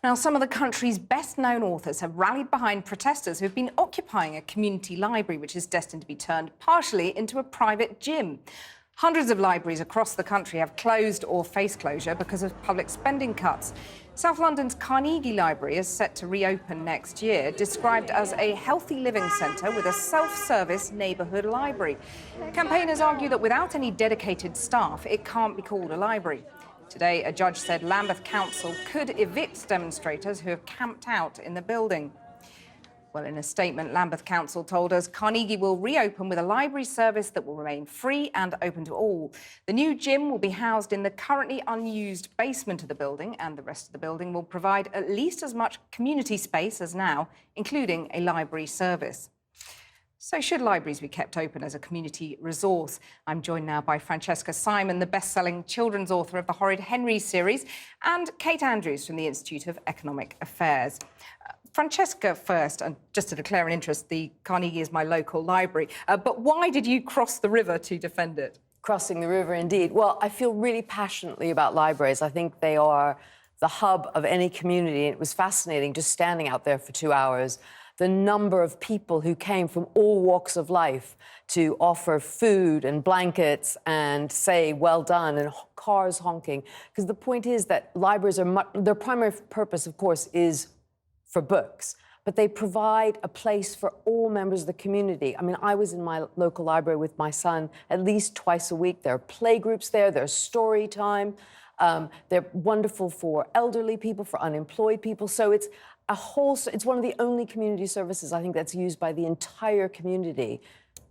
Now, some of the country's best-known authors have rallied behind protesters who've been occupying a community library which is destined to be turned partially into a private gym. Hundreds of libraries across the country have closed or face closure because of public spending cuts. South London's Carnegie Library is set to reopen next year, described as a healthy living centre with a self-service neighbourhood library. Campaigners argue that without any dedicated staff, it can't be called a library. Today, a judge said Lambeth Council could evict demonstrators who have camped out in the building. Well, in a statement, Lambeth Council told us Carnegie will reopen with a library service that will remain free and open to all. The new gym will be housed in the currently unused basement of the building, and the rest of the building will provide at least as much community space as now, including a library service. So should libraries be kept open as a community resource? I'm joined now by Francesca Simon, the best-selling children's author of the Horrid Henry series, and Kate Andrews from the Institute of Economic Affairs. Francesca first, and just to declare an interest, the Carnegie is my local library, but why did you cross the river to defend it? Crossing the river, indeed. Well, I feel really passionately about libraries. I think they are the hub of any community. It was fascinating just standing out there for 2 hours. The number of people who came from all walks of life to offer food and blankets and say, well done, and cars honking. Because the point is that libraries are their primary purpose, of course, is for books, but they provide a place for all members of the community. I mean, I was in my local library with my son at least twice a week. There are play groups there, there's story time. They're wonderful for elderly people, for unemployed people. So it's one of the only community services, I think, that's used by the entire community.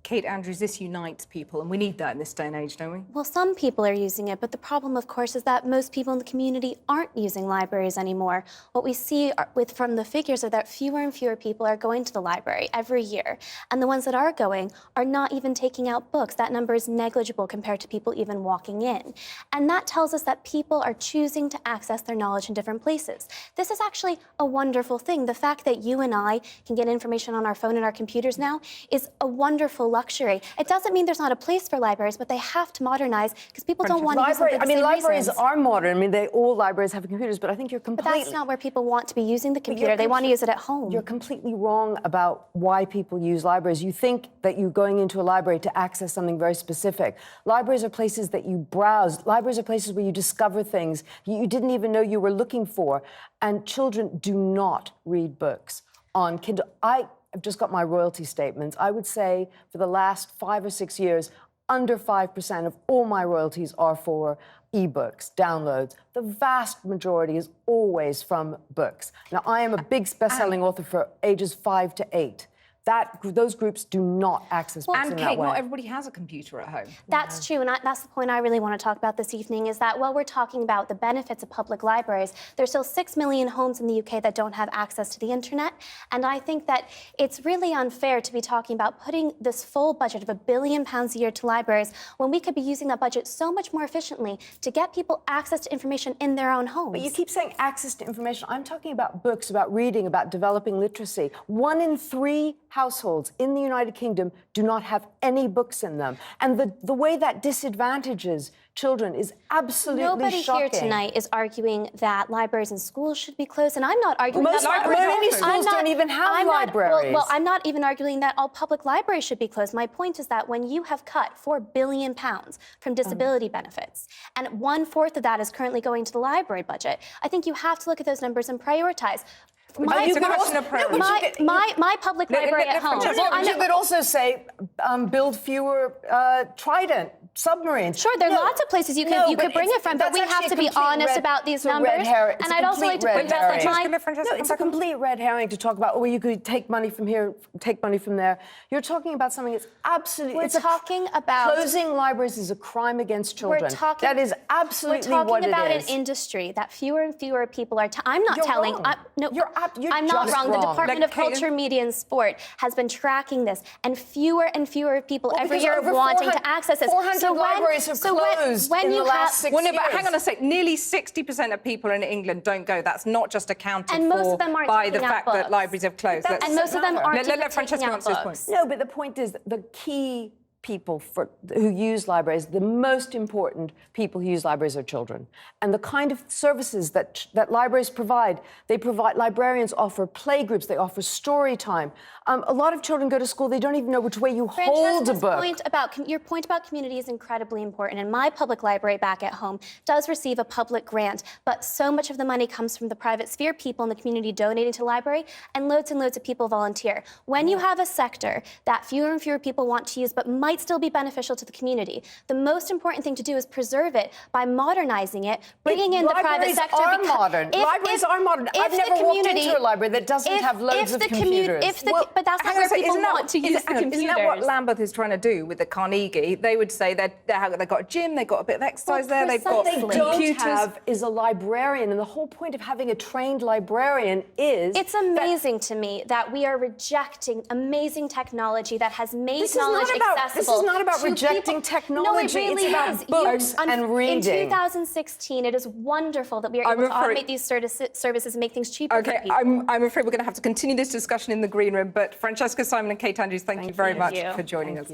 Kate Andrews, this unites people, and we need that in this day and age, don't we? Well, some people are using it, but the problem, of course, is that most people in the community aren't using libraries anymore. What we see from the figures are that fewer and fewer people are going to the library every year, and the ones that are going are not even taking out books. That number is negligible compared to people even walking in. And that tells us that people are choosing to access their knowledge in different places. This is actually a wonderful thing. The fact that you and I can get information on our phone and our computers now is a wonderful luxury. It doesn't mean there's not a place for libraries, but they have to modernize because people don't want to use them for the same libraries reasons. Are modern. I mean, all libraries have computers, but I think you're completely... But that's not where people want to be using the computer. They want to use it at home. You're completely wrong about why people use libraries. You think that you're going into a library to access something very specific. Libraries are places that you browse. Libraries are places where you discover things you didn't even know you were looking for. And children do not read books on Kindle. I've just got my royalty statements. I would say for the last 5 or 6 years, under 5% of all my royalties are for ebooks, downloads. The vast majority is always from books. Now, I am a big best-selling author for ages 5 to 8. Those groups do not access books in that way. And Kate, not everybody has a computer at home. That's true, and that's the point I really want to talk about this evening, is that while we're talking about the benefits of public libraries, there's still 6 million homes in the UK that don't have access to the internet, and I think that it's really unfair to be talking about putting this full budget of £1 billion a year to libraries when we could be using that budget so much more efficiently to get people access to information in their own homes. But you keep saying access to information. I'm talking about books, about reading, about developing literacy. 1 in 3 households in the United Kingdom do not have any books in them. And the way that disadvantages children is absolutely Nobody shocking. here tonight is arguing that libraries and schools should be closed, and I'm not arguing that many schools don't even have libraries. Well, I'm not even arguing that all public libraries should be closed. My point is that when you have cut £4 billion from disability benefits, and 1/4 of that is currently going to the library budget, I think you have to look at those numbers and prioritize. It's a question of priority. My public library at home. You could also say build fewer Trident submarines. Sure, there are lots of places you could bring it from, but we have to be honest about these numbers. And I'd also like to point out that it's a complete red herring to talk about, oh, you could take money from here, take money from there. You're talking about something that's absolutely... Closing libraries is a crime against children. That is absolutely what it is. We're talking about an industry that fewer and fewer people are... I'm not telling... I'm not wrong. The Department of Culture, Media and Sport has been tracking this, and fewer people every year wanting to access this. 400 libraries have closed in the last 6 years. But hang on a sec. Nearly 60% of people in England don't go. That's not just accounted for by the fact that libraries have closed. And most of them aren't let Francesca answer this point. No, but the point is the key people who use libraries, the most important people who use libraries are children. And the kind of services that libraries provide, librarians offer playgroups, they offer story time. A lot of children go to school, they don't even know which way you hold a book. Your point about community is incredibly important. And my public library back at home does receive a public grant, but so much of the money comes from the private sphere, people in the community donating to the library, and loads of people volunteer. When you have a sector that fewer and fewer people want to use, but might still be beneficial to the community, the most important thing to do is preserve it by modernizing it, bringing in the private sector. Libraries are modern. I've never walked into a library that doesn't have loads of computers. But that's not where people want to use the computers. Isn't that what Lambeth is trying to do with the Carnegie? They would say that they've got a gym, they've got a bit of exercise there, they've got computers. What they don't have is a librarian, and the whole point of having a trained librarian is... It's amazing to me that we are rejecting amazing technology that has made knowledge accessible. This is not about rejecting technology. No, it really it's about is. books and reading. In 2016, it is wonderful that we are able to automate these services and make things cheaper for people. I'm afraid we're going to have to continue this discussion in the green room, but Francesca, Simon and Kate Andrews, thank you very much for joining us.